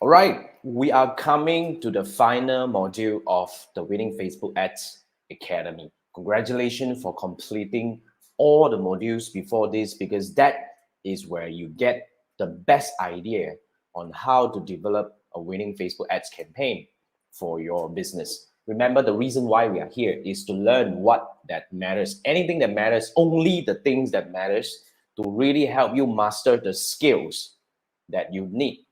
All right, we are coming to the final module of the Winning Facebook Ads Academy. Congratulations for completing all the modules before this, because that is where you get the best idea on how to develop a winning Facebook ads campaign for your business. Remember, the reason why we are here is to learn what that matters. Anything that matters, only the things that matters, to really help you master the skills that you need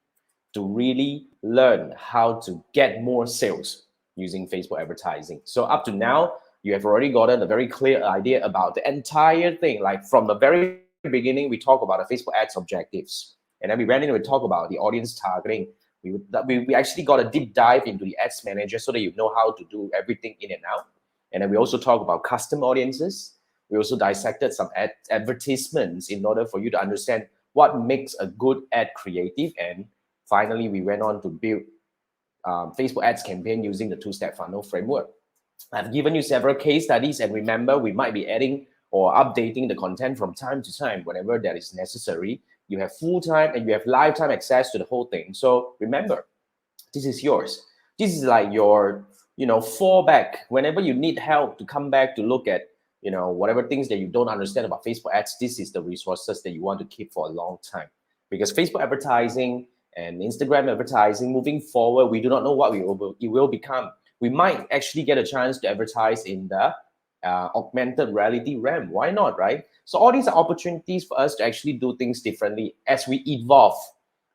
to really learn how to get more sales using Facebook advertising. So up to now, you have already gotten a very clear idea about the entire thing. Like from the very beginning, we talk about the Facebook ads objectives. And then we went in and we talk about the audience targeting. We actually got a deep dive into the ads manager so that you know how to do everything in and out. And then we also talk about custom audiences. We also dissected some advertisements in order for you to understand what makes a good ad creative. And finally, we went on to build Facebook ads campaign using the two-step funnel framework. I've given you several case studies, and remember, we might be adding or updating the content from time to time whenever that is necessary. You have full time and you have lifetime access to the whole thing. So remember, this is yours. This is like your, fallback whenever you need help to come back to look at, whatever things that you don't understand about Facebook ads. This is the resources that you want to keep for a long time, because Facebook advertising and Instagram advertising moving forward, we do not know what it will become. We might actually get a chance to advertise in the augmented reality realm. Why not, right? So all these are opportunities for us to actually do things differently as we evolve.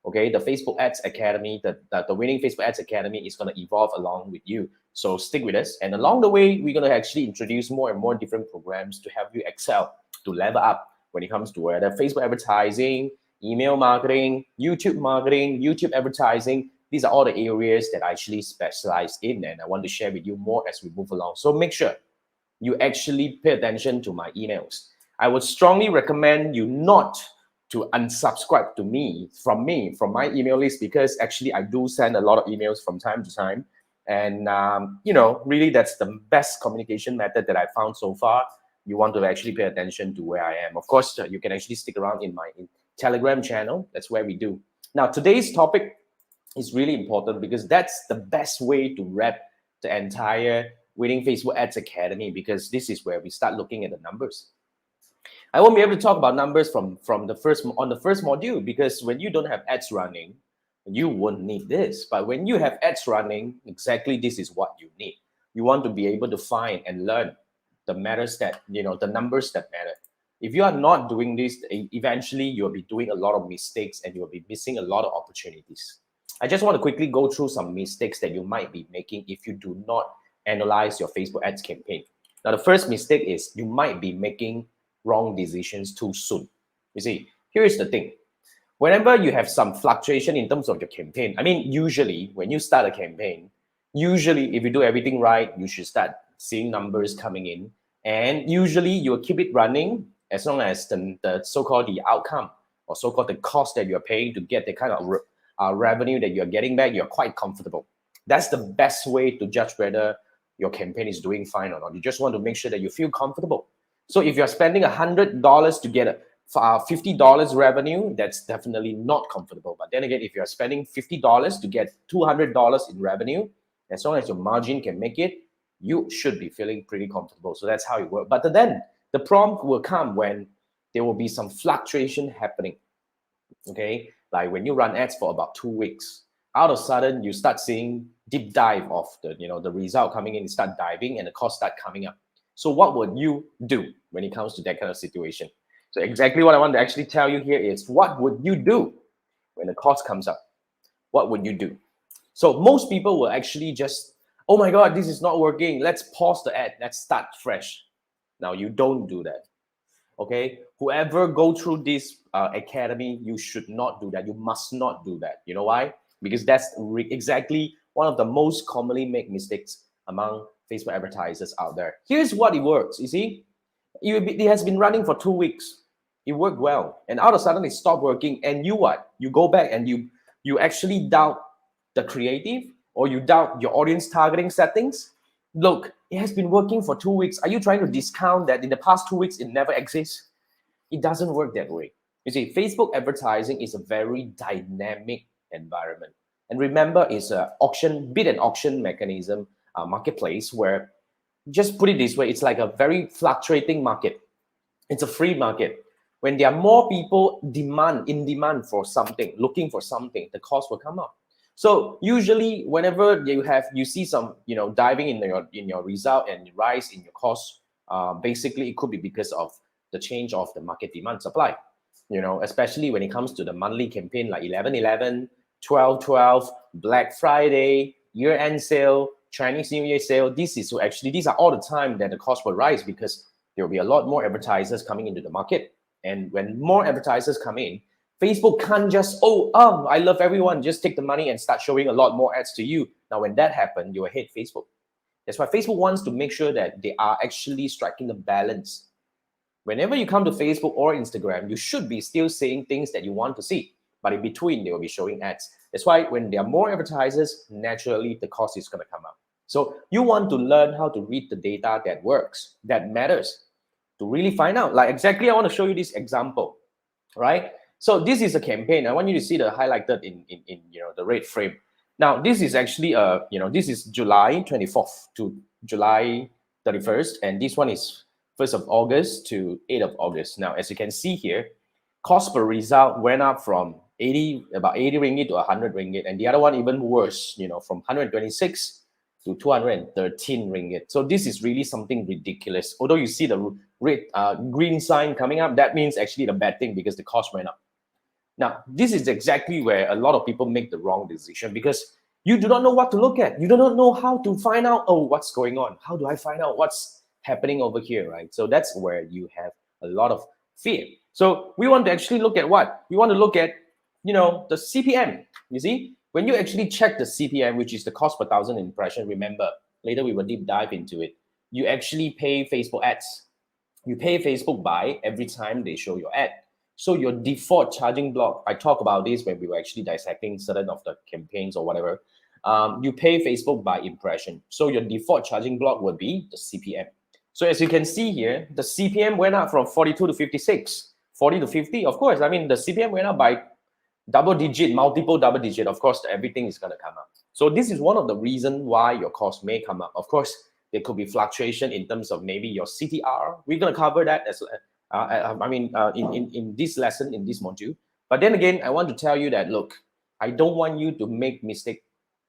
Okay, the Facebook Ads Academy, the Winning Facebook Ads Academy is going to evolve along with you. So stick with us. And along the way, we're going to actually introduce more and more different programs to help you excel, to level up when it comes to whether Facebook advertising, email marketing, YouTube advertising. These are all the areas that I actually specialize in, and I want to share with you more as we move along. So make sure you actually pay attention to my emails. I would strongly recommend you not to unsubscribe to from my email list, because actually I do send a lot of emails from time to time. And, really that's the best communication method that I found so far. You want to actually pay attention to where I am. Of course, you can actually stick around in my Telegram channel. That's where we do. Now, today's topic is really important, because that's the best way to wrap the entire Winning Facebook Ads Academy, because this is where we start looking at the numbers. I won't be able to talk about numbers from the first module, because when you don't have ads running, you won't need this. But when you have ads running, exactly this is what you need. You want to be able to find and learn the matters that, the numbers that matter. If you are not doing this, eventually you'll be doing a lot of mistakes and you'll be missing a lot of opportunities. I just want to quickly go through some mistakes that you might be making if you do not analyze your Facebook ads campaign. Now, the first mistake is you might be making wrong decisions too soon. You see, here's the thing. Whenever you have some fluctuation in terms of your campaign, I mean, usually when you start a campaign, usually if you do everything right, you should start seeing numbers coming in. And usually you'll keep it running as long as the so-called the outcome, or so-called the cost that you're paying to get the kind of revenue that you're getting back, you're quite comfortable. That's the best way to judge whether your campaign is doing fine or not. You just want to make sure that you feel comfortable. So if you're spending $100 to get a $50 revenue, that's definitely not comfortable. But then again, if you're spending $50 to get $200 in revenue, as long as your margin can make it, you should be feeling pretty comfortable. So that's how it works. But then the problem will come when there will be some fluctuation happening. Okay, like when you run ads for about 2 weeks, out of sudden you start seeing deep dive of the result coming in, start diving, and the cost start coming up. So what would you do when it comes to that kind of situation? So exactly what I want to actually tell you here is, what would you do when the cost comes up? What would you do? So most people will actually just, oh my God, this is not working. Let's pause the ad. Let's start fresh. Now, you don't do that. Okay, whoever go through this academy, you should not do that. You must not do that. You know why? Because that's exactly one of the most commonly made mistakes among Facebook advertisers out there. Here's what it works. You see, it has been running for 2 weeks. It worked well, and out of sudden it stopped working. And you what? You go back and you actually doubt the creative, or you doubt your audience targeting settings. Look, it has been working for 2 weeks. Are you trying to discount that in the past 2 weeks it never exists? It doesn't work that way. You see, Facebook advertising is a very dynamic environment. And remember, it's a auction, bid and auction mechanism, marketplace, where, just put it this way, it's like a very fluctuating market. It's a free market. When there are more people in demand for something, looking for something, the cost will come up. So usually, whenever you see some diving in your result and rise in your cost, basically it could be because of the change of the market demand supply. Especially when it comes to the monthly campaign like 11/11, 12/12, Black Friday, year-end sale, Chinese New Year sale. These are all the time that the cost will rise, because there will be a lot more advertisers coming into the market. And when more advertisers come in, Facebook can't just, I love everyone, just take the money and start showing a lot more ads to you. Now, when that happens, you will hate Facebook. That's why Facebook wants to make sure that they are actually striking the balance. Whenever you come to Facebook or Instagram, you should be still seeing things that you want to see. But in between, they will be showing ads. That's why when there are more advertisers, naturally, the cost is going to come up. So you want to learn how to read the data that works, that matters, to really find out. Like exactly, I want to show you this example, right? So this is a campaign. I want you to see the highlighted in the red frame. Now this is actually this is July 24th to July 31st, and this one is 1st of August to 8th of August. Now, as you can see here, cost per result went up from about 80 ringgit to 100 ringgit, and the other one even worse, from 126 to 213 ringgit. So this is really something ridiculous. Although you see the red green sign coming up, that means actually the bad thing, because the cost went up. Now, this is exactly where a lot of people make the wrong decision, because you do not know what to look at. You do not know how to find out, what's going on? How do I find out what's happening over here, right? So that's where you have a lot of fear. So we want to actually look at what? We want to look at, the CPM. You see, when you actually check the CPM, which is the cost per thousand impression, remember, later we will deep dive into it. You actually pay Facebook ads. You pay Facebook by every time they show your ad. So your default charging block, I talk about this when we were actually dissecting certain of the campaigns or whatever. You pay Facebook by impression. So your default charging block would be the CPM. So as you can see here, the CPM went up from 42 to 56, 40 to 50. Of course, I mean, the CPM went up by multiple double digit. Of course, everything is going to come up. So this is one of the reasons why your cost may come up. Of course, there could be fluctuation in terms of maybe your CTR. We're going to cover that as in this lesson, in this module. But then again, I want to tell you that, look, I don't want you to make mistake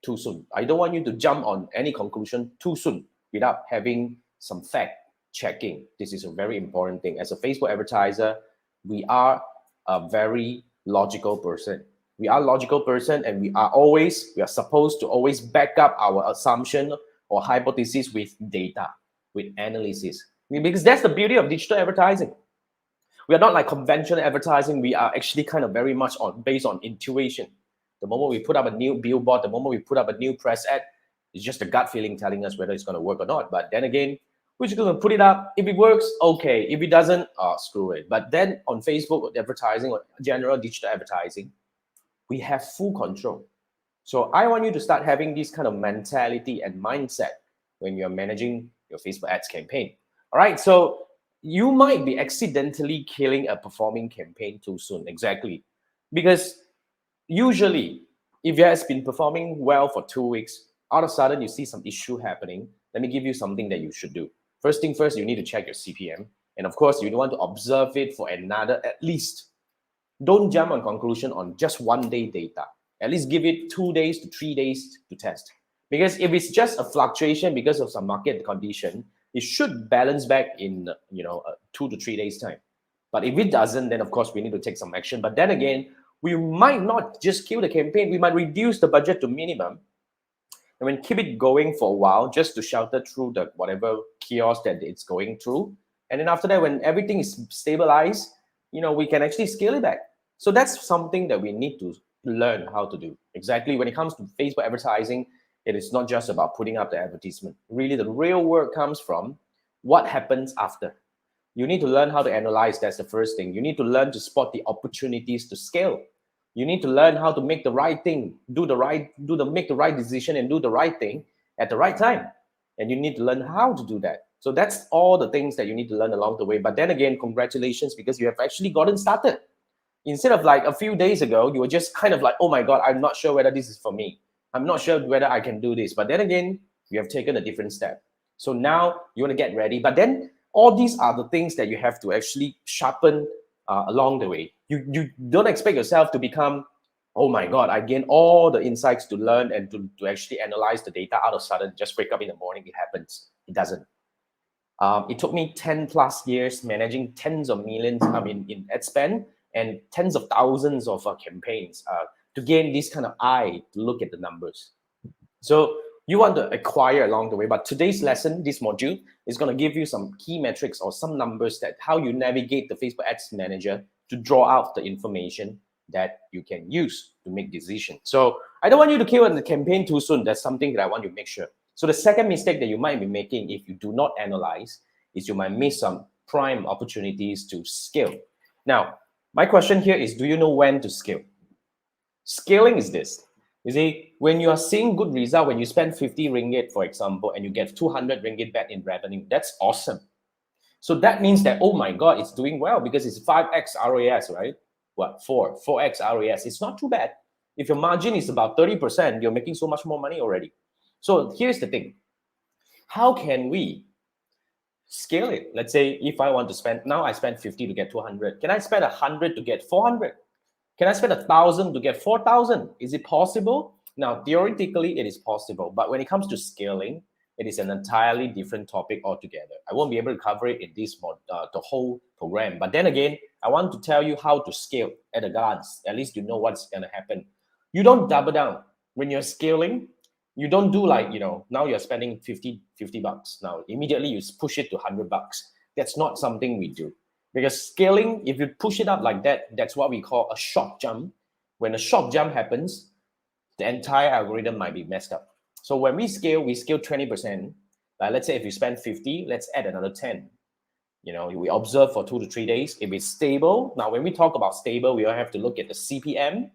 too soon. I don't want you to jump on any conclusion too soon without having some fact checking. This is a very important thing. As a Facebook advertiser, we are a very logical person. We are a logical person, and we are supposed to always back up our assumption or hypothesis with data, with analysis. Because that's the beauty of digital advertising. We are not like conventional advertising. We are actually kind of very much based on intuition. The moment we put up a new billboard, the moment we put up a new press ad, it's just a gut feeling telling us whether it's going to work or not. But then again, we're just going to put it up. If it works, okay. If it doesn't, screw it. But then on Facebook advertising or general digital advertising, we have full control. So I want you to start having this kind of mentality and mindset when you're managing your Facebook ads campaign. All right. So you might be accidentally killing a performing campaign too soon. Exactly. Because usually, if it has been performing well for 2 weeks, all of a sudden you see some issue happening, let me give you something that you should do. First thing first, you need to check your CPM. And of course, you want to observe it for at least. Don't jump on conclusion on just 1 day data. At least give it 2 days to 3 days to test. Because if it's just a fluctuation because of some market condition, it should balance back in 2 to 3 days time. But if it doesn't, then of course we need to take some action. But then again, we might not just kill the campaign. We might reduce the budget to minimum, and then keep it going for a while just to shelter through the whatever chaos that it's going through. And then after that, when everything is stabilized, we can actually scale it back. So that's something that we need to learn how to do. Exactly. When it comes to Facebook advertising, it is not just about putting up the advertisement. Really, the real work comes from what happens after. You need to learn how to analyze. That's the first thing. You need to learn to spot the opportunities to scale. You need to learn how to make the right thing, make the right decision and do the right thing at the right time. And you need to learn how to do that. So that's all the things that you need to learn along the way. But then again, congratulations, because you have actually gotten started. Instead of like a few days ago, you were just kind of like, oh my God, I'm not sure whether this is for me. I'm not sure whether I can do this. But then again, you have taken a different step. So now you want to get ready. But then all these are the things that you have to actually sharpen along the way. You don't expect yourself to become, oh my God, I gain all the insights to learn and to actually analyze the data out of sudden, just wake up in the morning, it happens. It doesn't. It took me 10 plus years managing tens of millions, in ad spend and tens of thousands of campaigns to gain this kind of eye to look at the numbers. So you want to acquire along the way, but today's lesson, this module, is going to give you some key metrics or some numbers that how you navigate the Facebook Ads Manager to draw out the information that you can use to make decisions. So I don't want you to kill the campaign too soon. That's something that I want you to make sure. So the second mistake that you might be making if you do not analyze is you might miss some prime opportunities to scale. Now, my question here is, do you know when to scale? Scaling is this. You see, when you are seeing good result, when you spend 50 ringgit, for example, and you get 200 ringgit back in revenue, that's awesome. So that means that, oh my God, it's doing well because it's 5x ROAS, right? What, 4x ROAS. It's not too bad. If your margin is about 30%, you're making so much more money already. So here's the thing. How can we scale it? Let's say if I want to spend, now I spend 50 to get 200. Can I spend 100 to get 400? Can I spend 1,000 to get 4,000? Is it possible? Now, theoretically, it is possible. But when it comes to scaling, it is an entirely different topic altogether. I won't be able to cover it in this the whole program. But then again, I want to tell you how to scale at a glance. At least you know what's going to happen. You don't double down. When you're scaling, you don't do like, now you're spending 50 bucks. Now, immediately you push it to 100 bucks. That's not something we do. Because scaling, if you push it up like that, that's what we call a shock jump. When a shock jump happens, the entire algorithm might be messed up. So when we scale 20%. Let's say if you spend 50, let's add another 10. We observe for 2 to 3 days. If it's stable, now when we talk about stable, we all have to look at the CPM,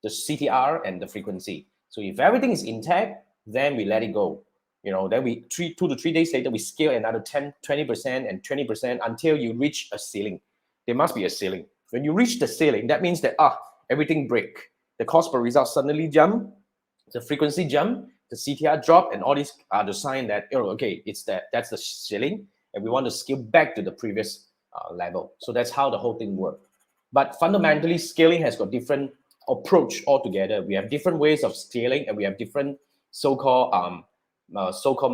the CTR, and the frequency. So if everything is intact, then we let it go. Then 2 to 3 days later, we scale another 10, 20%, and 20% until you reach a ceiling. There must be a ceiling. When you reach the ceiling, that means that everything break. The cost per result suddenly jump, the frequency jump, the CTR drop, and all these are the sign that that's the ceiling, and we want to scale back to the previous level. So that's how the whole thing works. But fundamentally, scaling has got different approach altogether. We have different ways of scaling, and we have different so-called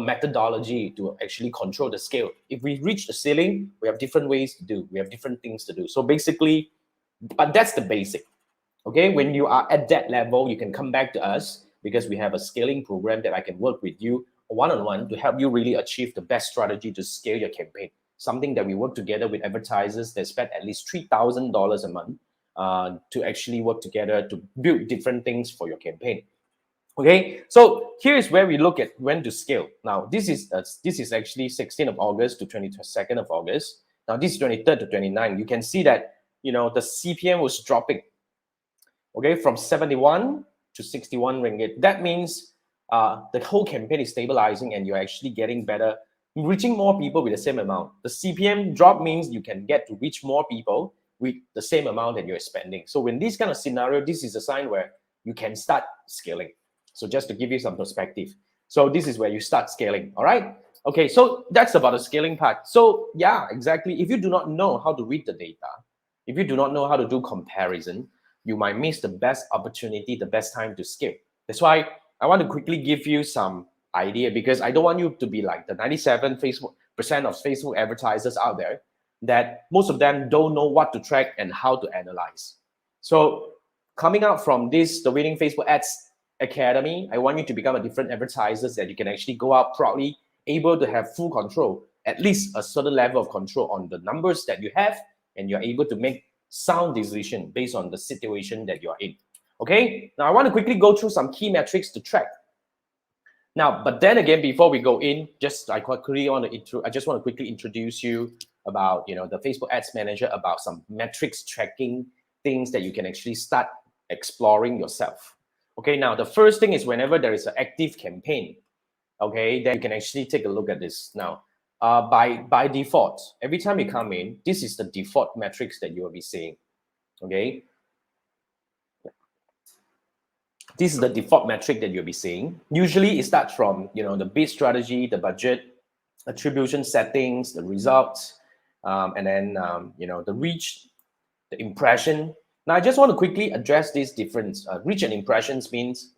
methodology to actually control the scale. If we reach the ceiling, we have different ways to do. We have different things to do. So basically, but that's the basic. Okay, when you are at that level, you can come back to us because we have a scaling program that I can work with you one-on-one to help you really achieve the best strategy to scale your campaign. Something that we work together with advertisers that spend at least $3,000 a month to actually work together to build different things for your campaign. Okay, so here's where we look at when to scale. Now, this is actually 16th of August to 22nd of August. Now, this is 23rd to 29th. You can see that, the CPM was dropping, okay, from 71 to 61 ringgit. That means the whole campaign is stabilizing and you're actually getting better, reaching more people with the same amount. The CPM drop means you can get to reach more people with the same amount that you're spending. So in this kind of scenario, this is a sign where you can start scaling. So just to give you some perspective. So this is where you start scaling, all right? Okay, so that's about the scaling part. So yeah, exactly. If you do not know how to read the data, if you do not know how to do comparison, you might miss the best opportunity, the best time to scale. That's why I want to quickly give you some idea, because I don't want you to be like the 97% of Facebook advertisers out there that most of them don't know what to track and how to analyze. So coming out from this, the Winning Facebook Ads Academy, I want you to become a different advertiser that you can actually go out proudly, able to have full control, at least a certain level of control on the numbers that you have, and you're able to make sound decision based on the situation that you're in. Okay, now I want to quickly go through some key metrics to track. Now, but then again, before we go in, I just want to quickly introduce you about the Facebook Ads Manager, about some metrics tracking things that you can actually start exploring yourself. Okay, now the first thing is whenever there is an active campaign, okay, then you can actually take a look at this. Now, by default, every time you come in, this is the default metrics that you will be seeing. Okay, This is the default metric that you'll be seeing. Usually it starts from, the bid strategy, the budget, attribution settings, the results, and then, the reach, the impression. Now, I just want to quickly address this difference. Reach and impressions means,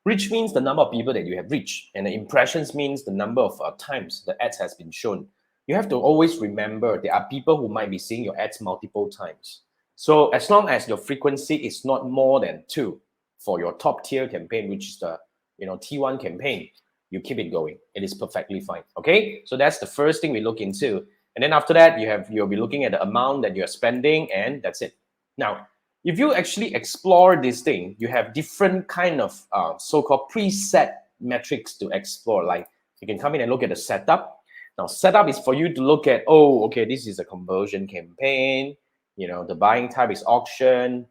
reach means the number of people that you have reached, and the impressions means the number of times the ads has been shown. You have to always remember there are people who might be seeing your ads multiple times. So as long as your frequency is not more than 2 for your top tier campaign, which is the T1 campaign, you keep it going. It is perfectly fine. Okay, so that's the first thing we look into. And then after that, you'll be looking at the amount that you're spending, and that's it. Now, if you actually explore this thing, you have different kind of so-called preset metrics to explore. Like you can come in and look at the setup. Now, setup is for you to look at, oh, okay, this is a conversion campaign. The buying type is auction.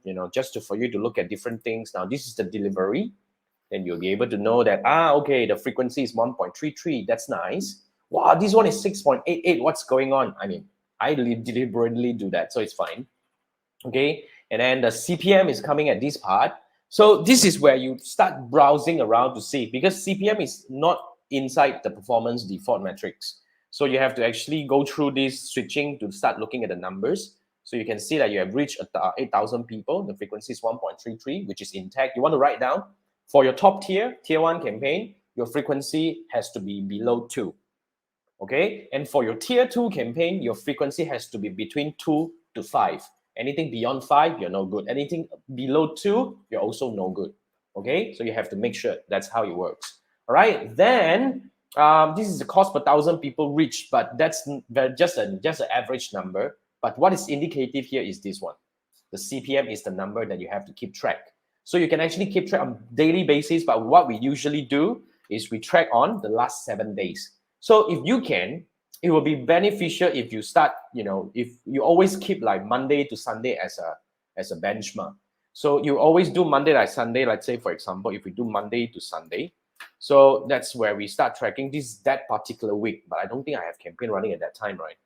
For you to look at different things. Now, this is the delivery. Then you'll be able to know that, okay, the frequency is 1.33. That's nice. Wow, this one is 6.88. What's going on? I mean, I deliberately do that, so it's fine. Okay, and then the CPM is coming at this part. So this is where you start browsing around to see, because CPM is not inside the performance default metrics. So you have to actually go through this switching to start looking at the numbers. So you can see that you have reached 8,000 people. The frequency is 1.33, which is intact. You want to write down for your top tier 1 campaign, your frequency has to be below 2. Okay, and for your tier 2 campaign, your frequency has to be between 2 to 5. Anything beyond 5, you're no good. Anything below 2, you're also no good. Okay, so you have to make sure that's how it works. All right, then this is the cost per 1,000 people reached, but that's just an average number. But what is indicative here is this one. The CPM is the number that you have to keep track. So you can actually keep track on daily basis, but what we usually do is we track on the last 7 days. So if you can, it will be beneficial if you start, if you always keep like Monday to Sunday as a benchmark. So you always do Monday like Sunday. Let's say, for example, if we do Monday to Sunday, so that's where we start tracking that particular week. But I don't think I have campaign running at that time, right?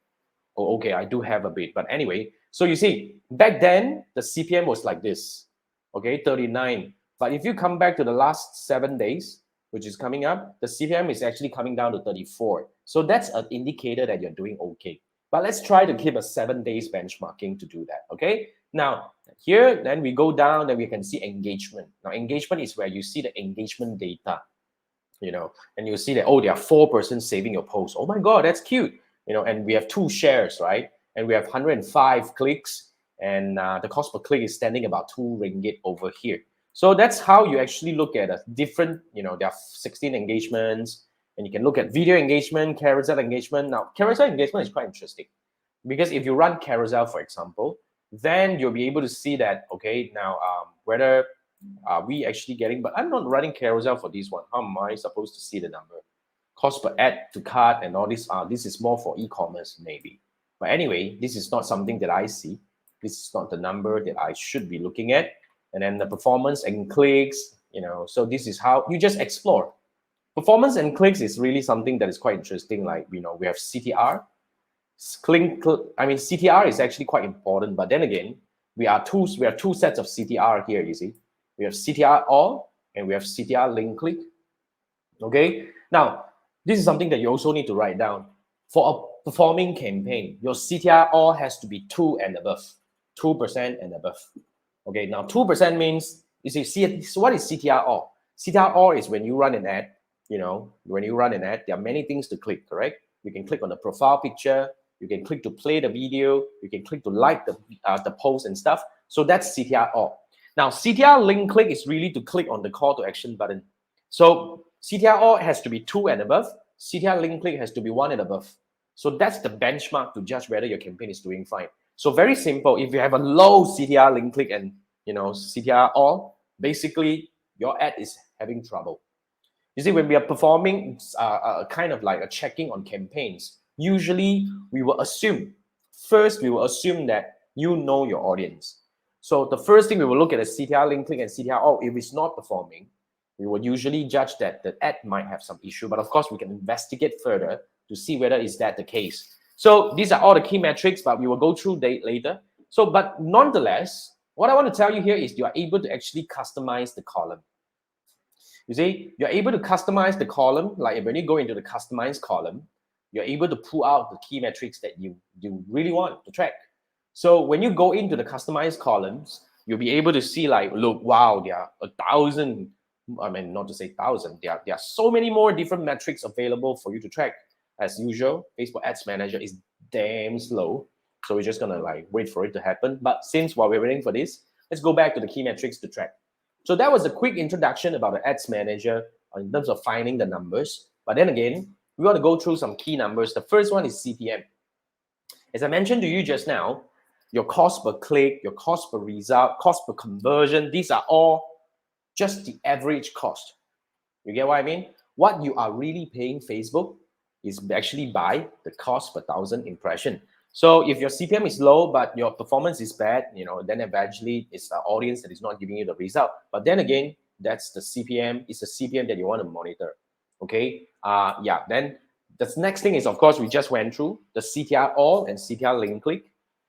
Oh, okay, I do have a bit. But anyway, so you see, back then, the CPM was like this, okay, 39. But if you come back to the last 7 days, which is coming up, the CPM is actually coming down to 34. So that's an indicator that you're doing okay. But let's try to keep a 7 days benchmarking to do that, okay? Now, here, then we go down, then we can see engagement. Now, engagement is where you see the engagement data, and you see that, oh, there are 4 persons saving your post. Oh my God, that's cute. And we have 2 shares, right? And we have 105 clicks, and the cost per click is standing about 2 ringgit over here. So that's how you actually look at a different, there are 16 engagements, and you can look at video engagement, carousel engagement. Now, carousel engagement is quite interesting because if you run carousel, for example, then you'll be able to see that, okay, now whether are we actually getting, but I'm not running carousel for this one. How am I supposed to see the number? Cost per ad to cart and all this, this is more for e-commerce maybe. But anyway, this is not something that I see. This is not the number that I should be looking at. And then the performance and clicks, so this is how you just explore. Performance and clicks is really something that is quite interesting. Like, we have CTR. CTR is actually quite important, but then again, we have two sets of CTR here, you see. We have CTR all and we have CTR link click. Okay, now this is something that you also need to write down. For a performing campaign, your CTR all has to be 2 and above, 2% and above. Okay, now 2% means, you see, so what is CTR all? CTR all is when you run an ad, when you run an ad, there are many things to click, correct? You can click on the profile picture, you can click to play the video, you can click to like the post and stuff. So that's CTR all. Now, CTR link click is really to click on the call to action button. So CTR all has to be 2 and above. CTR link click has to be 1 and above. So that's the benchmark to judge whether your campaign is doing fine. So very simple. If you have a low CTR link click and CTR all, basically your ad is having trouble. You see, when we are performing kind of like a checking on campaigns, usually we will assume that you know your audience. So the first thing we will look at is CTR link click and CTR all. If it's not performing, we will usually judge that the ad might have some issue. But of course, we can investigate further to see whether is that the case. So these are all the key metrics, but we will go through later. So, but nonetheless, What I want to tell you here is you are able to actually customize the column. You see, you're able to customize the column. Like when you go into the customized column, you're able to pull out the key metrics that you really want to track. So when you go into the customized columns, you'll be able to see like, look, wow, there are 1,000. I mean, not to say 1,000. There are so many more different metrics available for you to track. As usual, Facebook Ads Manager is damn slow. So we're just gonna like wait for it to happen. But since while we're waiting for this, let's go back to the key metrics to track. So that was a quick introduction about the Ads Manager in terms of finding the numbers. But then again, we want to go through some key numbers. The first one is CPM. As I mentioned to you just now, your cost per click, your cost per result, cost per conversion, these are all just the average cost. You get what I mean? What you are really paying Facebook is actually by the cost per 1,000 impression. So if your CPM is low, but your performance is bad, then eventually it's the audience that is not giving you the result. But then again, that's the CPM. It's the CPM that you want to monitor. Okay. Then the next thing is, of course, we just went through the CTR all and CTR link click.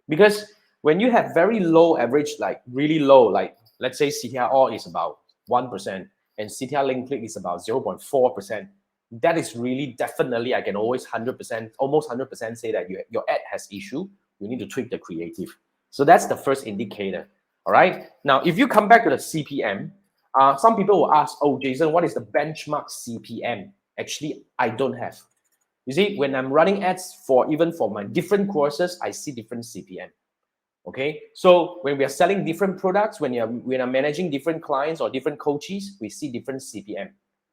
Because when you have very low average, like really low, like let's say CTR all is about 1% and CTR link click is about 0.4%, that is really definitely, I can always 100%, almost 100% say that your ad has issue. You need to tweak the creative. So that's the first indicator. All right. Now, if you come back to the CPM, some people will ask, oh, Jason, what is the benchmark CPM? Actually, I don't have. You see, when I'm running ads even for my different courses, I see different CPM. Okay, so when we are selling different products, when I'm managing different clients or different coaches, we see different CPM.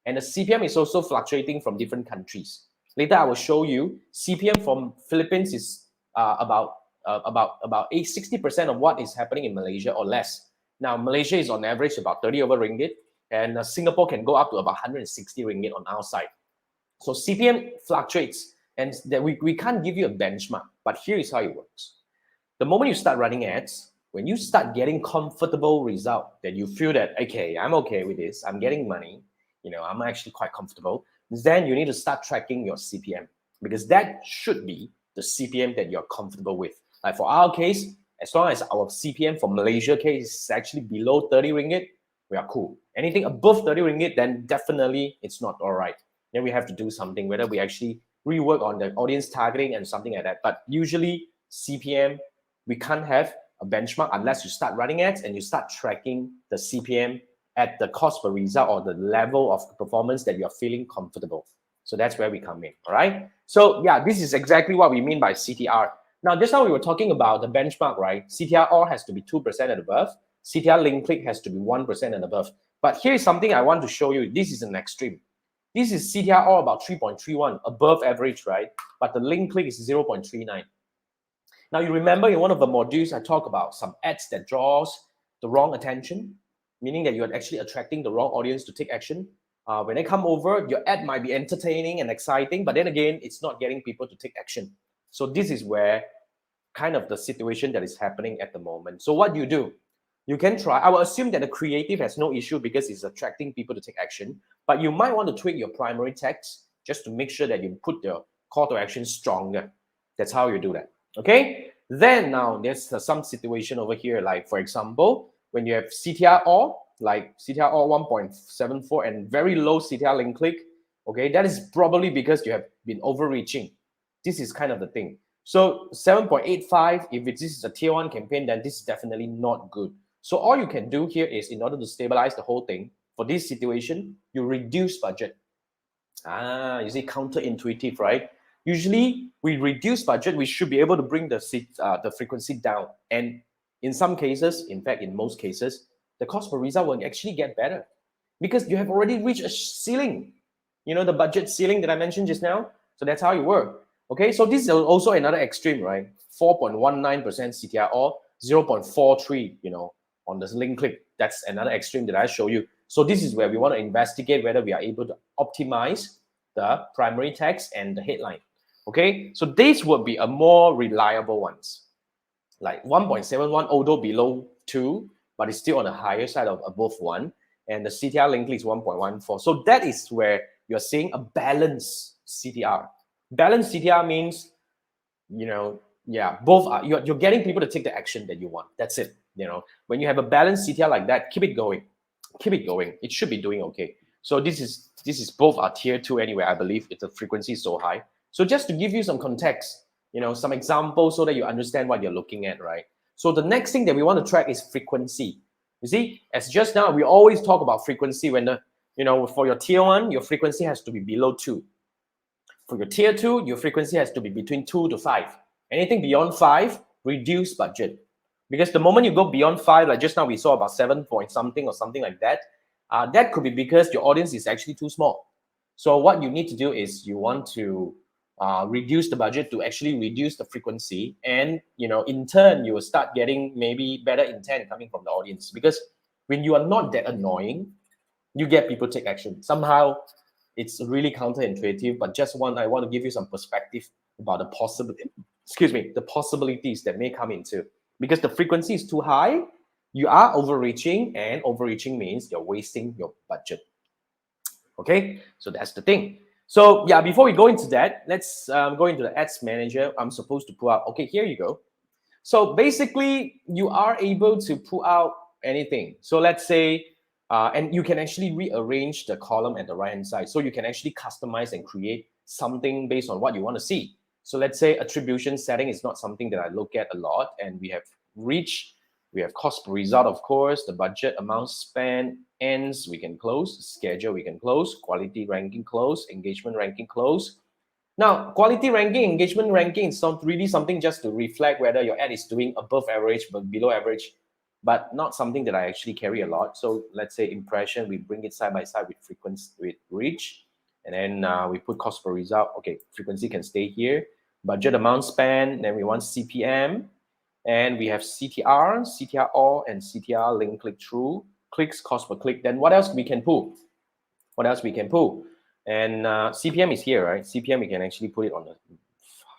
And the CPM is also fluctuating from different countries. Later, I will show you CPM from Philippines is about 60% of what is happening in Malaysia or less. Now, Malaysia is on average about 30 over ringgit, and Singapore can go up to about 160 ringgit on our side. So CPM fluctuates, and that we can't give you a benchmark, but here is how it works. The moment you start running ads, when you start getting comfortable result, that you feel that, okay, I'm okay with this, I'm getting money, I'm actually quite comfortable, then you need to start tracking your CPM, because that should be the CPM that you're comfortable with. Like for our case, as long as our CPM for Malaysia case is actually below 30 ringgit, we are cool. Anything above 30 ringgit, then definitely it's not all right. Then we have to do something, whether we actually rework on the audience targeting and something like that. But usually CPM, we can't have a benchmark unless you start running ads and you start tracking the CPM at the cost per result or the level of performance that you're feeling comfortable. So that's where we come in, all right? So yeah, this is exactly what we mean by CTR. Now, just now we were talking about the benchmark, right? CTR all has to be 2% and above. CTR link click has to be 1% and above. But here's something I want to show you. This is an extreme. This is CTR all about 3.31, above average, right? But the link click is 0.39. Now, you remember in one of the modules, I talk about some ads that draws the wrong attention, meaning that you're actually attracting the wrong audience to take action. When they come over, your ad might be entertaining and exciting, but then again, it's not getting people to take action. So this is where kind of the situation that is happening at the moment. So what do? You can try. I will assume that the creative has no issue because it's attracting people to take action, but you might want to tweak your primary text just to make sure that you put your call to action stronger. That's how you do that. Okay, then now there's some situation over here, like for example, when you have CTR all, like CTR all 1.74 and very low CTR link click, okay, that is probably because you have been overreaching. This is kind of the thing. So 7.85, if this is a tier 1 campaign, then this is definitely not good. So all you can do here is, in order to stabilize the whole thing, for this situation, you reduce budget. You see, counterintuitive, right? Usually, we reduce budget, we should be able to bring the frequency down. And in some cases, in fact, in most cases, the cost per result will actually get better because you have already reached a ceiling. The budget ceiling that I mentioned just now. So that's how you work. Okay, so this is also another extreme, right? 4.19% CTR or 0.43, on this link click. That's another extreme that I show you. So this is where we want to investigate whether we are able to optimize the primary text and the headline. Okay, so these would be a more reliable ones. Like 1.71, although below 2, but it's still on the higher side of above 1. And the CTR link click is 1.14. So that is where you're seeing a balanced CTR. Balanced CTR means, both are, you're getting people to take the action that you want. That's it. When you have a balanced CTR like that, keep it going. Keep it going. It should be doing okay. So this is both our tier 2 anyway, I believe, if the frequency is so high. So just to give you some context, some examples so that you understand what you're looking at, right? So the next thing that we want to track is frequency. You see, as just now, we always talk about frequency when for your tier 1, your frequency has to be below 2. For your tier 2, your frequency has to be between 2 to 5. Anything beyond 5, reduce budget. Because the moment you go beyond 5, like just now we saw about 7 point something or something like that, that could be because your audience is actually too small. So what you need to do is you want to reduce the budget to actually reduce the frequency, and in turn you will start getting maybe better intent coming from the audience. Because when you are not that annoying, you get people take action. Somehow it's really counterintuitive, but I want to give you some perspective about the possibilities that may come into. Because the frequency is too high, you are overreaching, and overreaching means you're wasting your budget. Okay, so that's the thing. So yeah, before we go into that, let's go into the ads manager. I'm supposed to pull out. Okay, here you go. So basically, you are able to pull out anything. So let's say, and you can actually rearrange the column at the right-hand side. So you can actually customize and create something based on what you want to see. So let's say attribution setting is not something that I look at a lot. And we have reach, we have cost per result, of course, the budget, amount spent, ends, we can close, schedule, we can close, quality ranking close, engagement ranking close. Now, quality ranking, engagement ranking is not really something just to reflect whether your ad is doing above average but below average, but not something that I actually carry a lot. So let's say impression, we bring it side by side with frequency, with reach, and then we put cost per result. Okay, frequency can stay here. Budget, amount spent, then we want CPM, and we have CTR, CTR all, and CTR link click through, clicks, cost per click. Then what else we can pull? What else we can pull? And CPM is here, right? CPM, we can actually put it on the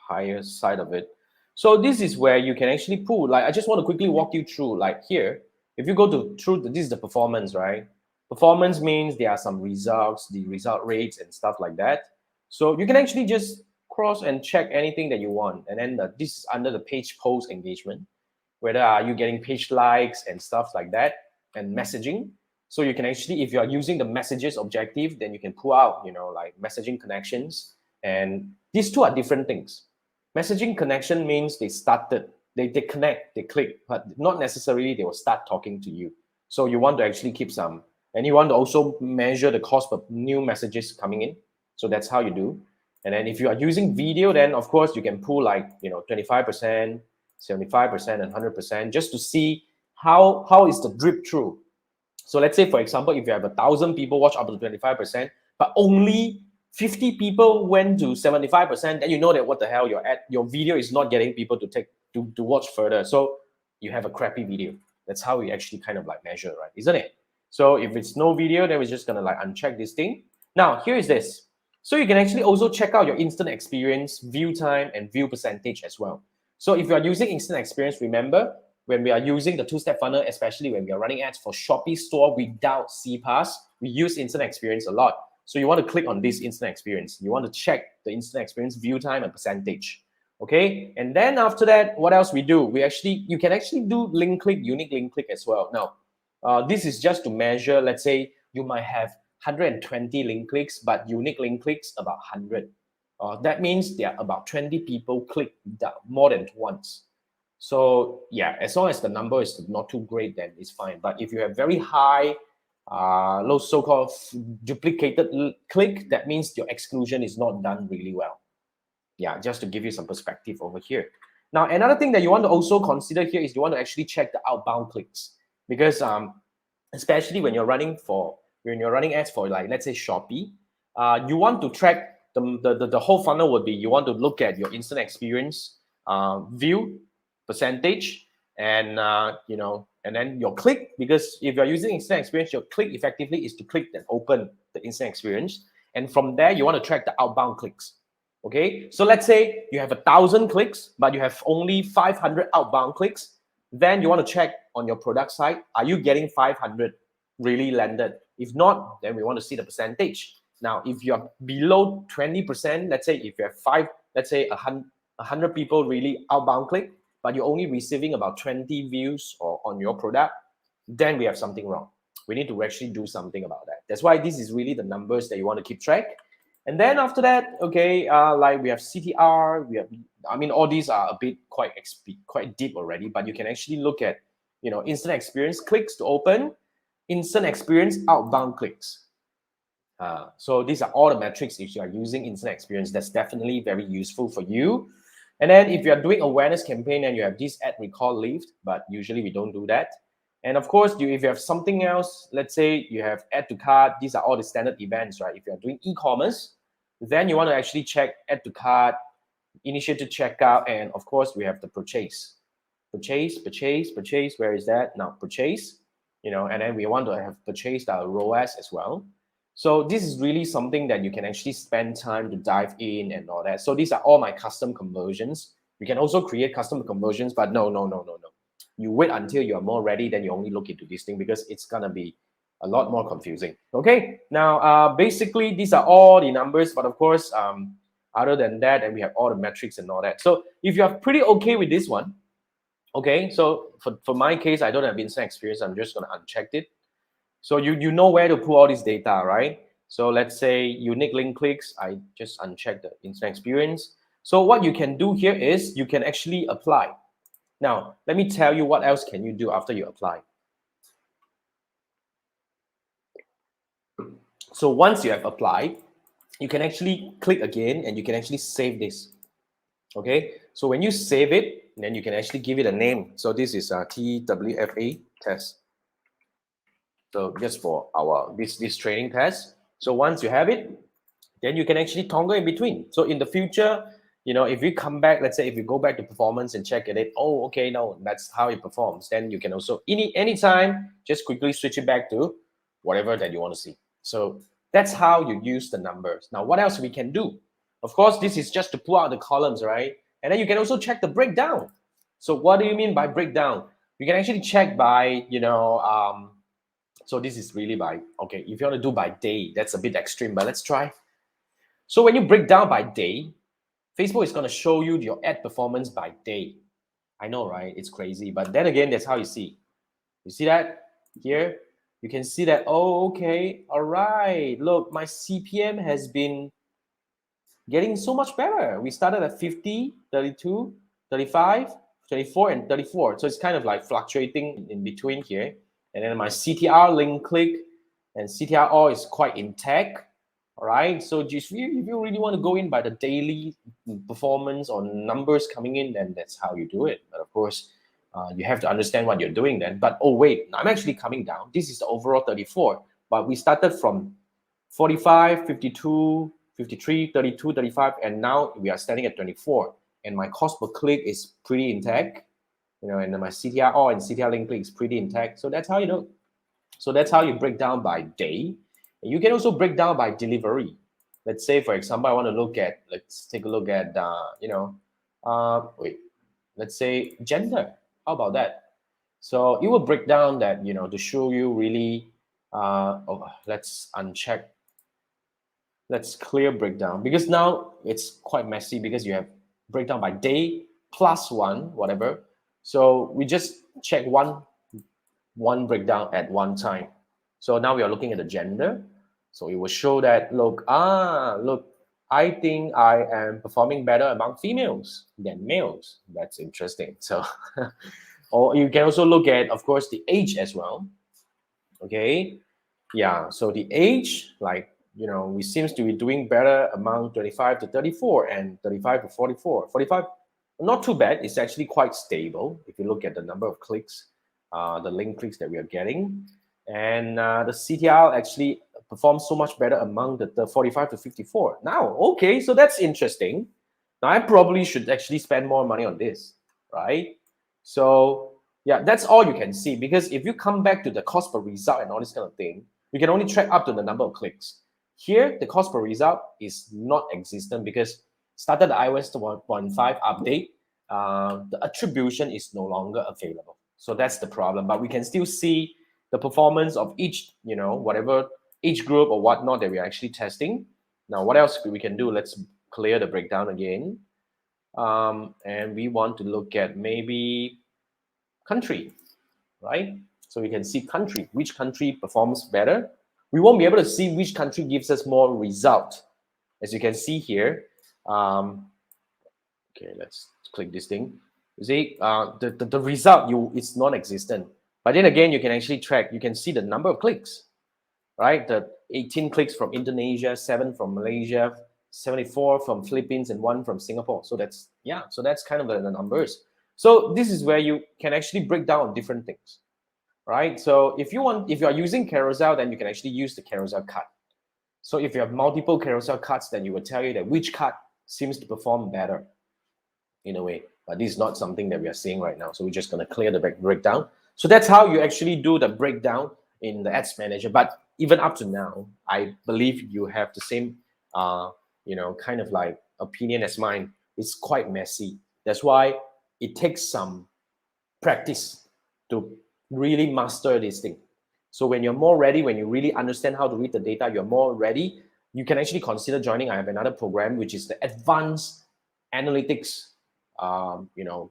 higher side of it. So this is where you can actually pull. Like, I just want to quickly walk you through. Like here, if you go this is the performance, right? Performance means there are some results, the result rates and stuff like that. So you can actually just cross and check anything that you want. And then this is under the page post engagement. Whether are you getting page likes and stuff like that, and messaging. So you can actually, if you are using the messages objective, then you can pull out, like messaging connections. And these two are different things. Messaging connection means they connect, they click, but not necessarily they will start talking to you. So you want to actually keep some, and you want to also measure the cost of new messages coming in. So that's how you do. And then if you are using video, then of course you can pull like, 25%, 75%, and 100%, just to see how is the drip through. So let's say, for example, if you have 1,000 people watch up to 25%, but only 50 people went to 75%, then you know that what the hell, your video is not getting people to watch further. So you have a crappy video. That's how we actually kind of like measure, right? Isn't it? So if it's no video, then we're just gonna like uncheck this thing. Now, here is this. So you can actually also check out your instant experience, view time, and view percentage as well. So if you are using instant experience, remember, when we are using the two-step funnel, especially when we are running ads for Shopee store without CPaaS, we use instant experience a lot. So you want to click on this instant experience. You want to check the instant experience view time and percentage. Okay, and then after that, what else we do? You can actually do link click, unique link click as well. Now, this is just to measure. Let's say you might have 120 link clicks, but unique link clicks about 100. That means there are about 20 people click more than once. So yeah, as long as the number is not too great, then it's fine. But if you have very high, low so-called duplicated click, that means your exclusion is not done really well. Yeah, just to give you some perspective over here. Now, another thing that you want to also consider here is you want to actually check the outbound clicks, because especially when you're running ads for, like, let's say Shopee, you want to track the whole funnel would be, you want to look at your instant experience view percentage, and and then your click, because if you're using instant experience, your click effectively is to click and open the instant experience, and from there you want to track the outbound clicks. Okay, so let's say you have 1,000 clicks, but you have only 500 outbound clicks. Then you want to check on your product side, are you getting 500 really landed? If not, then we want to see the percentage. Now, if you're below 20%, let's say if you have let's say 100 people really outbound click, but you're only receiving about 20 views on your product, then we have something wrong. We need to actually do something about that. That's why this is really the numbers that you want to keep track. And then after that, okay, like we have CTR, we have, I mean, all these are a bit quite deep already, but you can actually look at, instant experience clicks to open, instant experience outbound clicks. So these are all the metrics. If you are using instant experience, that's definitely very useful for you. And then if you are doing awareness campaign and you have this ad recall lift, but usually we don't do that. And of course, if you have something else, let's say you have add to cart, these are all the standard events, right? If you're doing e-commerce, then you want to actually check add to cart, initiate to checkout, and of course, we have the purchase. Purchase, where is that? Now, purchase, and then we want to have purchase the ROAS as well. So this is really something that you can actually spend time to dive in and all that. So these are all my custom conversions. You can also create custom conversions, but no. You wait until you are more ready, then you only look into this thing because it's gonna be a lot more confusing. Okay, now basically these are all the numbers, but of course, other than that, and we have all the metrics and all that. So if you are pretty okay with this one, okay, so for my case, I don't have instant experience. I'm just gonna uncheck it. So you know where to put all this data, right? So let's say unique link clicks, I just uncheck the instant experience. So what you can do here is you can actually apply. Now, let me tell you what else can you do after you apply. So once you have applied, you can actually click again and you can actually save this. Okay, so when you save it, then you can actually give it a name. So this is a TWFA test. So just for our this training test. So once you have it, then you can actually toggle in between. So in the future, if you come back, let's say if you go back to performance and check at it, oh, okay, no, that's how it performs. Then you can also anytime just quickly switch it back to whatever that you want to see. So that's how you use the numbers. Now, what else we can do? Of course, this is just to pull out the columns, right? And then you can also check the breakdown. So what do you mean by breakdown? You can actually check by, so this is really by, okay, if you want to do by day, that's a bit extreme, but let's try. So when you break down by day, Facebook is going to show you your ad performance by day. I know, right? It's crazy, but then again, that's how you see. You see that here? You can see that, oh, okay, all right. Look, my CPM has been getting so much better. We started at 50, 32, 35, 24, and 34. So it's kind of like fluctuating in between here. And then my CTR link click and CTR all is quite intact. All right. So if you really want to go in by the daily performance or numbers coming in, then that's how you do it. But of course, you have to understand what you're doing then. But oh, wait, I'm actually coming down. This is the overall 34. But we started from 45, 52, 53, 32, 35, and now we are standing at 24. And my cost per click is pretty intact, and my CTR all and CTR link click is pretty intact. So that's how you do. So that's how you break down by day. And you can also break down by delivery. Let's say, for example, I want to let's take a look at, let's say gender. How about that? So it will break down that, to show you really, let's uncheck. Let's clear breakdown, because now it's quite messy because you have breakdown by day plus one, whatever. So we just check one breakdown at one time. So now we are looking at the gender. So it will show that, look, I think I am performing better among females than males. That's interesting. So, or you can also look at, of course, the age as well. Okay. Yeah. So the age, like, we seems to be doing better among 25 to 34 and 35 to 44. 45, not too bad. It's actually quite stable if you look at the number of clicks, the link clicks that we are getting. And the CTR actually performs so much better among the 45 to 54. Now, okay, so that's interesting. Now, I probably should actually spend more money on this, right? So, yeah, that's all you can see. Because if you come back to the cost per result and all this kind of thing, you can only track up to the number of clicks. Here, the cost per result is not existent because started the iOS 1.5 update, the attribution is no longer available. So that's the problem. But we can still see the performance of each, whatever each group or whatnot that we're actually testing. Now, what else we can do? Let's clear the breakdown again. And we want to look at maybe country, right? So we can see country, which country performs better. We won't be able to see which country gives us more result. As you can see here, okay, let's click this thing. You see, the result it's non-existent. But then again, you can actually track. You can see the number of clicks, right? The 18 clicks from Indonesia, 7 from Malaysia, 74 from Philippines, and 1 from Singapore. So that's So that's kind of the numbers. So this is where you can actually break down different things, right? So if you are using carousel, then you can actually use the carousel cut. So if you have multiple carousel cuts, then you will tell you that which cut seems to perform better in a way. But this is not something that we are seeing right now. So we're just going to clear the breakdown. So that's how you actually do the breakdown in the ads manager. But even up to now, I believe you have the same, kind of like opinion as mine. It's quite messy. That's why it takes some practice to really master this thing. So when you're more ready, when you really understand how to read the data, you're more ready, you can actually consider joining. I have another program, which is the Advanced Analytics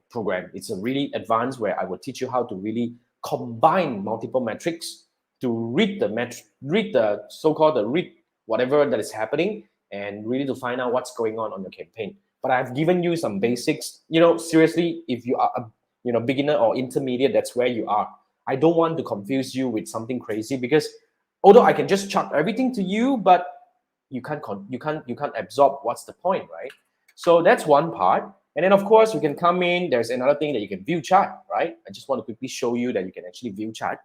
program. It's a really advanced where I will teach you how to really combine multiple metrics to read the so-called read whatever that is happening and really to find out what's going on your campaign. But I've given you some basics. Seriously, if you are a beginner or intermediate, that's where you are. I don't want to confuse you with something crazy because although I can just chuck everything to you, but you can't absorb what's the point, right? So that's one part. And then of course you can come in. There's another thing that you can view chart, right? I just want to quickly show you that you can actually view chart.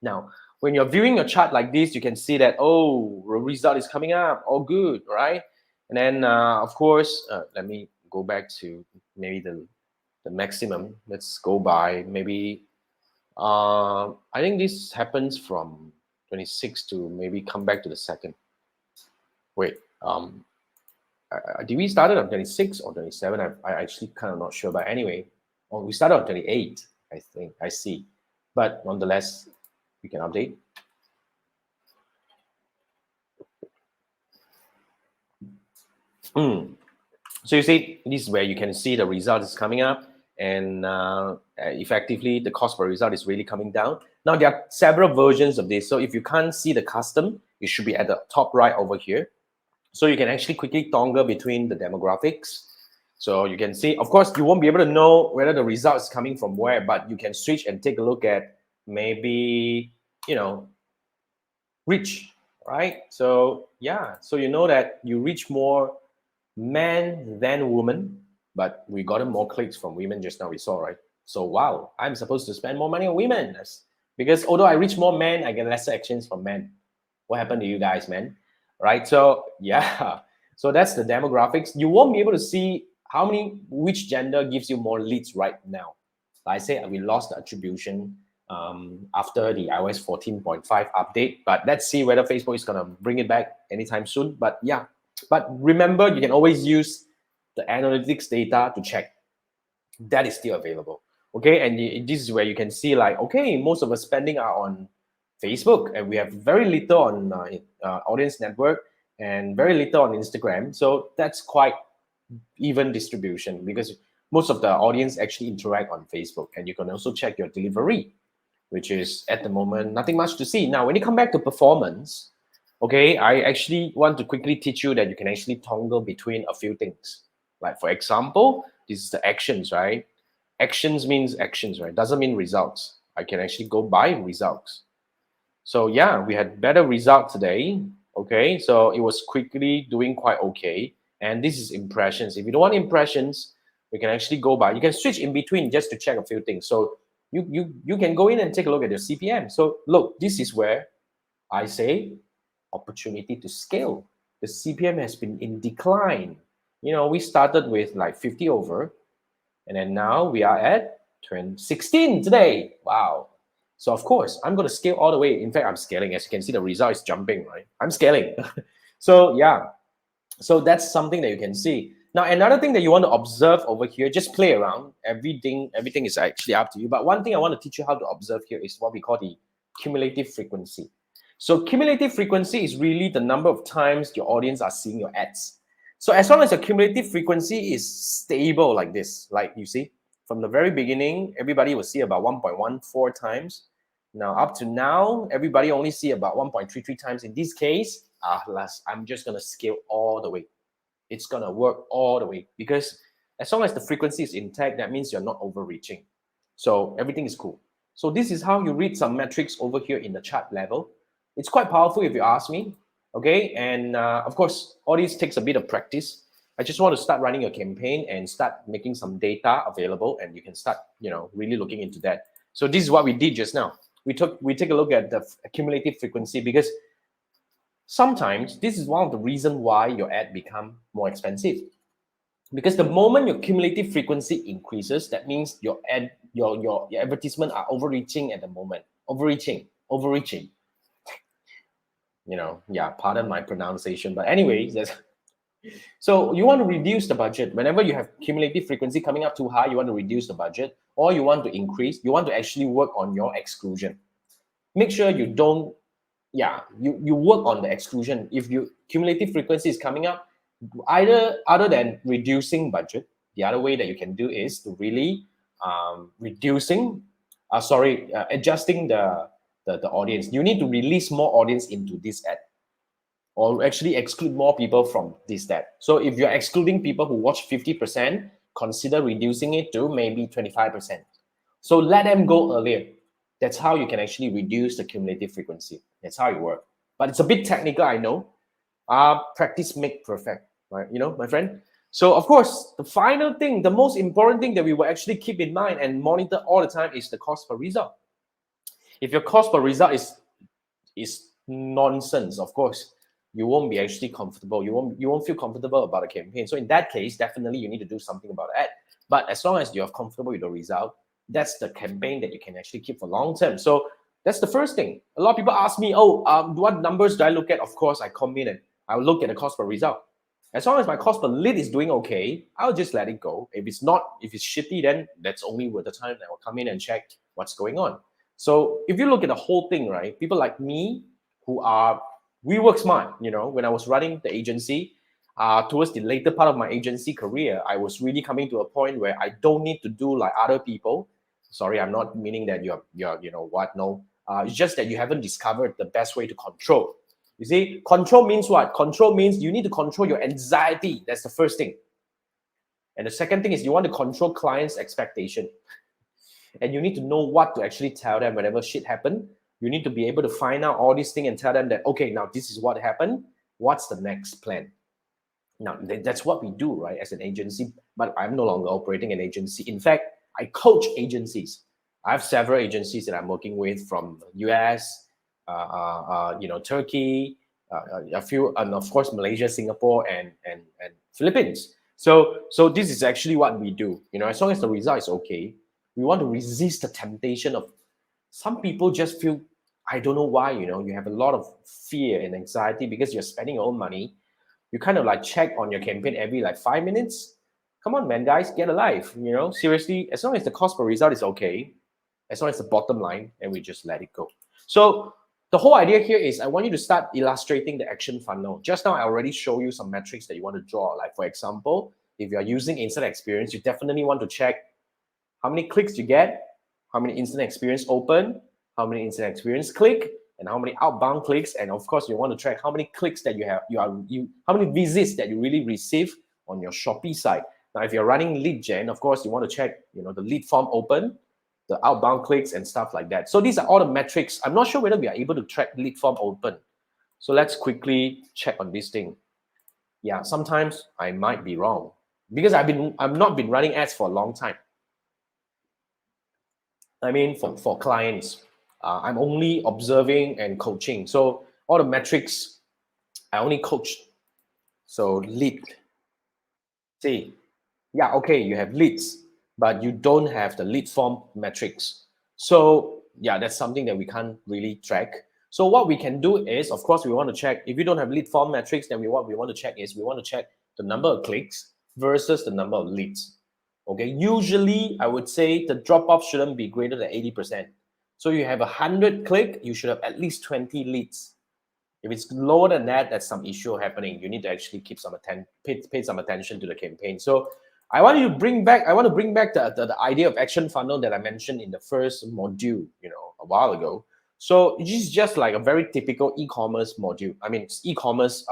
Now, when you're viewing a chart like this, you can see that, oh, the result is coming up, all good, right? And then of course, let me go back to maybe the maximum. Let's go by maybe, I think this happens from 26 to maybe come back to the second. Wait, did we started on 26 or 27? I actually kind of not sure, but anyway, we started on 28, I think, I see. But nonetheless, we can update. So you see, this is where you can see the result is coming up, and effectively the cost per result is really coming down. Now there are several versions of this. So if you can't see the custom, it should be at the top right over here. So you can actually quickly toggle between the demographics. So you can see, of course, you won't be able to know whether the result is coming from where, but you can switch and take a look at maybe, reach, right? So yeah, so you know that you reach more men than women, but we got more clicks from women just now, we saw, right? So wow, I'm supposed to spend more money on women because although I reach more men, I get lesser actions from men. What happened to you guys, man? Right? So yeah, so that's the demographics. You won't be able to see which gender gives you more leads right now. Like I say, we lost the attribution after the iOS 14.5 update, but let's see whether Facebook is gonna bring it back anytime soon. But yeah, but remember, you can always use the analytics data to check. That is still available. Okay, and this is where you can see like, okay, most of the spending are on Facebook, and we have very little on audience network and very little on Instagram. So that's quite even distribution because most of the audience actually interact on Facebook, and you can also check your delivery, which is at the moment nothing much to see. Now, when you come back to performance, okay, I actually want to quickly teach you that you can actually toggle between a few things. Like for example, this is the actions, right? Actions means actions, right? Doesn't mean results. I can actually go by results. So yeah, we had better result today. Okay, so it was quickly doing quite okay. And this is impressions. If you don't want impressions, we can actually go by. You can switch in between just to check a few things. So you can go in and take a look at your CPM. So look, this is where I say opportunity to scale. The CPM has been in decline. We started with like 50 over, and then now we are at 16 today. Wow. So of course, I'm going to scale all the way. In fact, I'm scaling. As you can see, the result is jumping, right? I'm scaling. So yeah, so that's something that you can see. Now, another thing that you want to observe over here, just play around. Everything is actually up to you. But one thing I want to teach you how to observe here is what we call the cumulative frequency. So cumulative frequency is really the number of times your audience are seeing your ads. So as long as your cumulative frequency is stable like this, like you see, from the very beginning, everybody will see about 1.14 times. Now up to now, everybody only see about 1.33 times. In this case, I'm just gonna scale all the way. It's gonna work all the way because as long as the frequency is intact, that means you're not overreaching. So everything is cool. So this is how you read some metrics over here in the chart level. It's quite powerful if you ask me. Okay, and of course, all this takes a bit of practice. I just want to start running a campaign and start making some data available, and you can start, really looking into that. So this is what we did just now. We take a look at the cumulative frequency because sometimes this is one of the reasons why your ad become more expensive. Because the moment your cumulative frequency increases, that means your advertisement are overreaching at the moment. Overreaching. Yeah, pardon my pronunciation. But anyways, so you want to reduce the budget. Whenever you have cumulative frequency coming up too high, you want to reduce the budget, or you want to increase, you want to actually work on your exclusion. Make sure you don't, you work on the exclusion. If your cumulative frequency is coming up, either other than reducing budget, the other way that you can do is to really adjusting the audience. You need to release more audience into this ad, or actually exclude more people from this ad. So if you're excluding people who watch 50%, consider reducing it to maybe 25%. So let them go earlier. That's how you can actually reduce the cumulative frequency. That's how it works. But it's a bit technical, I know. Practice make perfect, right? My friend. So of course, the final thing, the most important thing that we will actually keep in mind and monitor all the time is the cost per result. If your cost per result is nonsense, of course, you won't be actually comfortable. You won't feel comfortable about a campaign. So in that case, definitely you need to do something about that. But as long as you're comfortable with the result, that's the campaign that you can actually keep for long term. So that's the first thing. A lot of people ask me, what numbers do I look at? Of course, I come in and I'll look at the cost per result. As long as my cost per lead is doing okay, I'll just let it go. If it's shitty, then that's only with the time that I will come in and check what's going on. So if you look at the whole thing, right, people like me we work smart. When I was running the agency, towards the later part of my agency career, I was really coming to a point where I don't need to do like other people. Sorry, I'm not meaning that you're no. It's just that you haven't discovered the best way to control. You see, control means what? Control means you need to control your anxiety. That's the first thing. And the second thing is you want to control clients' expectation. And you need to know what to actually tell them whenever shit happen. You need to be able to find out all these things and tell them that, okay, now this is what happened. What's the next plan? Now, that's what we do, right, as an agency. But I'm no longer operating an agency. In fact, I coach agencies. I have several agencies that I'm working with from US, Turkey, a few, and of course, Malaysia, Singapore, and Philippines. So this is actually what we do. As long as the result is okay, we want to resist the temptation of some people just feel, I don't know why, you have a lot of fear and anxiety because you're spending your own money. You kind of like check on your campaign every like 5 minutes. Come on, man, guys, get alive. Seriously, as long as the cost per result is okay, as long as the bottom line, and we just let it go. So the whole idea here is I want you to start illustrating the action funnel. Just now, I already show you some metrics that you want to draw. Like for example, if you're using instant experience, you definitely want to check how many clicks you get, how many instant experience open, how many instant experience click, and how many outbound clicks. And of course, you want to track how many clicks that you have, how many visits that you really receive on your Shopee site. Now, if you're running lead gen, of course, you want to check, the lead form open, the outbound clicks and stuff like that. So these are all the metrics. I'm not sure whether we are able to track lead form open. So let's quickly check on this thing. Yeah, sometimes I might be wrong because I've not been running ads for a long time. I mean, for clients, I'm only observing and coaching. So all the metrics, I only coach. So lead. See, yeah, okay, you have leads, but you don't have the lead form metrics. So yeah, that's something that we can't really track. So what we can do is, of course, we want to check. If you don't have lead form metrics, then what we want to check is we want to check the number of clicks versus the number of leads. Okay, usually I would say the drop-off shouldn't be greater than 80%. So you have 100 click, you should have at least 20 leads. If it's lower than that, that's some issue happening. You need to actually keep some pay some attention to the campaign. So I want to bring back the idea of action funnel that I mentioned in the first module, a while ago. So this is just like a very typical e-commerce module. I mean, it's e-commerce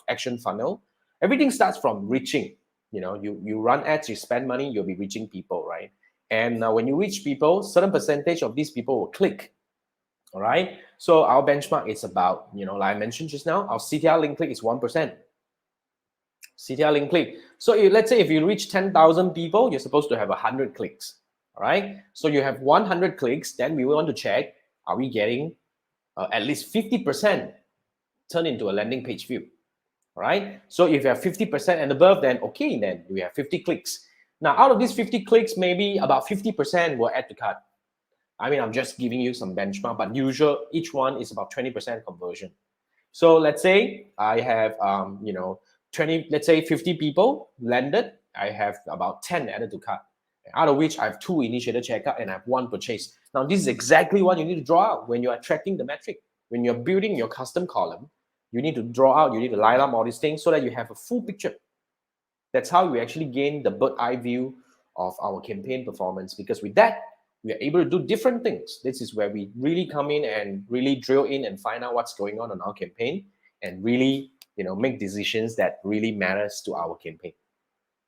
action funnel. Everything starts from reaching. You run ads, you spend money, you'll be reaching people, right? And when you reach people, certain percentage of these people will click. All right. So our benchmark is about, like I mentioned just now, our CTR link click is 1%. CTR link click. So let's say if you reach 10,000 people, you're supposed to have 100 clicks. All right. So you have 100 clicks. Then we want to check, are we getting at least 50% turn into a landing page view? All right. So if you have 50% and above, then okay, then we have 50 clicks. Now, out of these 50 clicks, maybe about 50% will add to cart. I mean, I'm just giving you some benchmark, but usual each one is about 20% conversion. So let's say I have 20, let's say 50 people landed. I have about 10 added to cart, out of which I have 2 initiated checkout and I have 1 purchase. Now, this is exactly what you need to draw out when you are tracking the metric. When you're building your custom column, you need to draw out, you need to line up all these things so that you have a full picture. That's how we actually gain the bird's eye view of our campaign performance, because with that, we are able to do different things. This is where we really come in and really drill in and find out what's going on our campaign and really, make decisions that really matters to our campaign.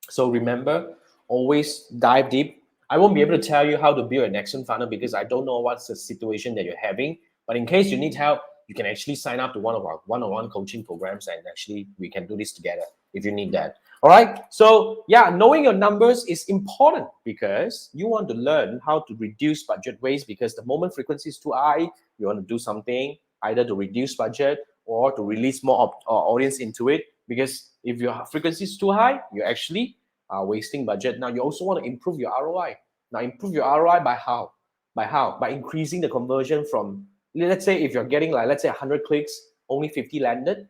So remember, always dive deep. I won't be able to tell you how to build an action funnel because I don't know what's the situation that you're having. But in case you need help, you can actually sign up to one of our one-on-one coaching programs, and actually we can do this together if you need that. All right. So yeah, knowing your numbers is important because you want to learn how to reduce budget waste, because the moment frequency is too high, you want to do something either to reduce budget or to release more audience into it. Because if your frequency is too high, you're actually wasting budget. Now you also want to improve your ROI. Now improve your ROI by how? By increasing the conversion from, let's say if you're getting let's say 100 clicks, only 50 landed.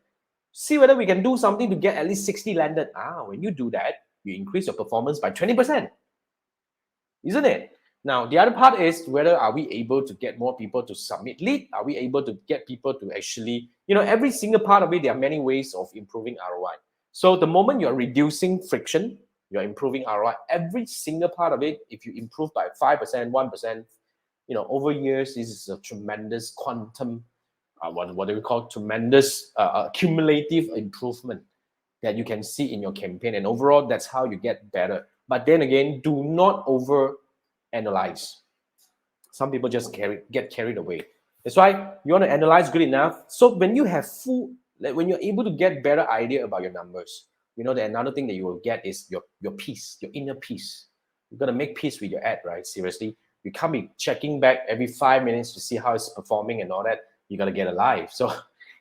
See whether we can do something to get at least 60 landed. When you do that, you increase your performance by 20%. Isn't it? Now, the other part is whether are we able to get more people to submit lead? Are we able to get people to actually, every single part of it, there are many ways of improving ROI. So the moment you're reducing friction, you're improving ROI. Every single part of it, if you improve by 5%, 1%, over years, this is a tremendous quantum, what do we call tremendous cumulative improvement that you can see in your campaign. And overall, that's how you get better. But then again, do not over analyze. Some people just get carried away. That's why you want to analyze good enough. So when you have when you're able to get better idea about your numbers, that another thing that you will get is your peace, your inner peace. You're gonna make peace with your ad, right? Seriously, you can't be checking back every 5 minutes to see how it's performing and all that. You gotta get alive. So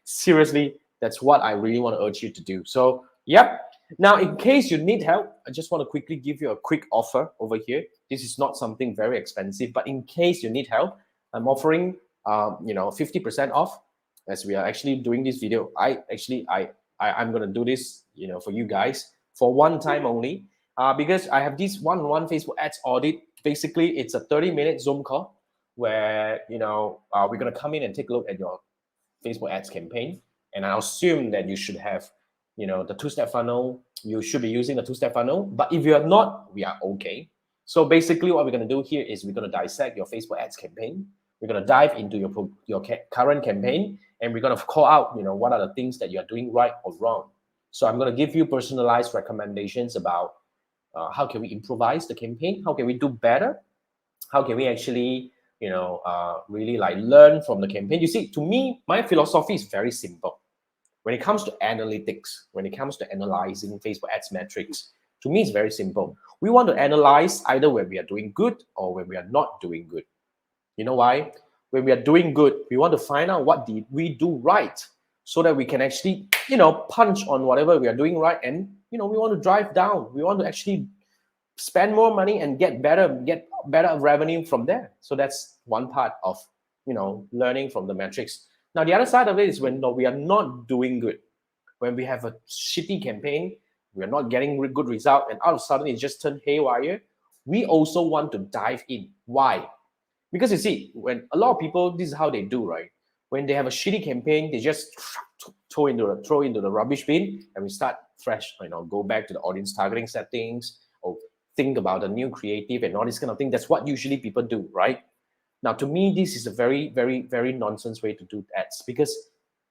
seriously, that's what I really want to urge you to do. So yep. Now, in case you need help, I just want to quickly give you a quick offer over here. This is not something very expensive, but in case you need help, I'm offering 50% off as we are actually doing this video. I'm gonna do this, for you guys for one time only, because I have this one-on-one Facebook ads audit. Basically, it's a 30-minute Zoom call where we're gonna come in and take a look at your Facebook ads campaign, and I assume that you should have the 2-step funnel. You should be using the 2-step funnel, but if you are not, we are okay. So basically what we're going to do here is we're going to dissect your Facebook ads campaign. We're going to dive into your current campaign, and we're going to call out what are the things that you're doing right or wrong. So I'm going to give you personalized recommendations about how can we improvise the campaign, how can we do better, how can we actually really learn from the campaign. You see, to me, my philosophy is very simple. When it comes to analytics, when it comes to analyzing Facebook ads metrics, to me, it's very simple. We want to analyze either when we are doing good or when we are not doing good. You know why? When we are doing good, we want to find out what did we do right so that we can actually, punch on whatever we are doing right. And, we want to drive down. We want to actually spend more money and get better revenue from there. So that's one part of, learning from the metrics. Now, the other side of it is when we are not doing good. When we have a shitty campaign, we are not getting good result, and all of a sudden it just turned haywire. We also want to dive in. Why? Because you see, when a lot of people, this is how they do, right? When they have a shitty campaign, they just throw into the rubbish bin, and we start fresh. Go back to the audience targeting settings, or think about the new creative and all this kind of thing. That's what usually people do, right? Now, to me, this is a very, very, very nonsense way to do ads, because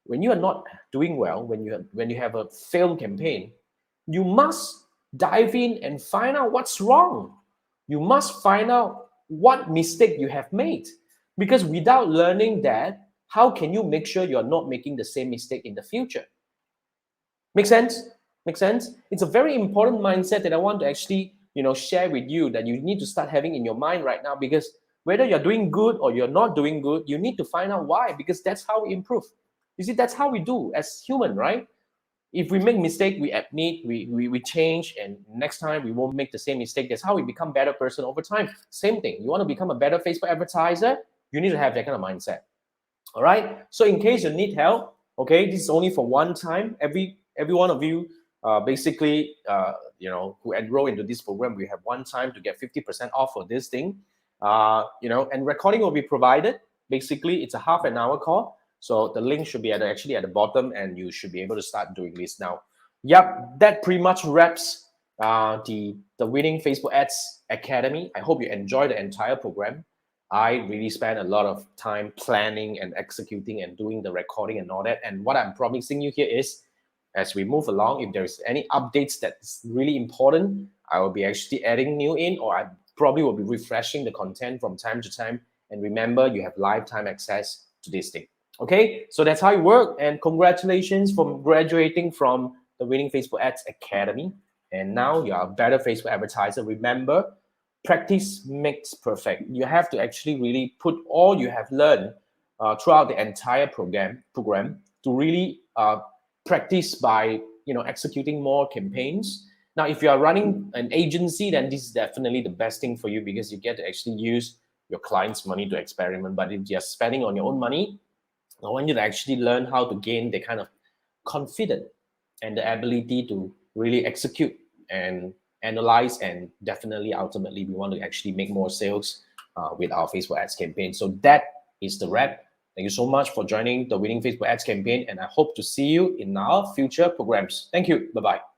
when you are not doing well, when you have a failed campaign, you must dive in and find out what's wrong. You must find out what mistake you have made, because without learning that, how can you make sure you're not making the same mistake in the future? Make sense? Make sense? It's a very important mindset that I want to actually, share with you, that you need to start having in your mind right now, because whether you're doing good or you're not doing good, you need to find out why, because that's how we improve. You see, that's how we do as human, right? If we make mistake, we admit, we change, and next time we won't make the same mistake. That's how we become better person over time. Same thing. You want to become a better Facebook advertiser, you need to have that kind of mindset. All right. So in case you need help, okay, this is only for one time. Every one of you, basically, who enroll into this program, we have one time to get 50% off for this thing. And recording will be provided. Basically, it's a half an hour call. So the link should be actually at the bottom, and you should be able to start doing this now. Yep, that pretty much wraps the Winning Facebook Ads Academy. I hope you enjoy the entire program. I really spent a lot of time planning and executing and doing the recording and all that. And what I'm promising you here is, as we move along, if there's any updates that's really important, I will be actually adding new in, or I probably will be refreshing the content from time to time. And remember, you have lifetime access to this thing. Okay, so that's how it works. And congratulations for graduating from the Winning Facebook Ads Academy. And now you are a better Facebook advertiser. Remember, practice makes perfect. You have to actually really put all you have learned throughout the entire program to really practice by executing more campaigns. Now, if you are running an agency, then this is definitely the best thing for you, because you get to actually use your clients' money to experiment. But if you're spending on your own money, I want you to actually learn how to gain the kind of confidence and the ability to really execute and analyze, and definitely ultimately we want to actually make more sales with our Facebook ads campaign. So that is the wrap. Thank you so much for joining the Winning Facebook Ads campaign, and I hope to see you in our future programs. Thank you. Bye-bye.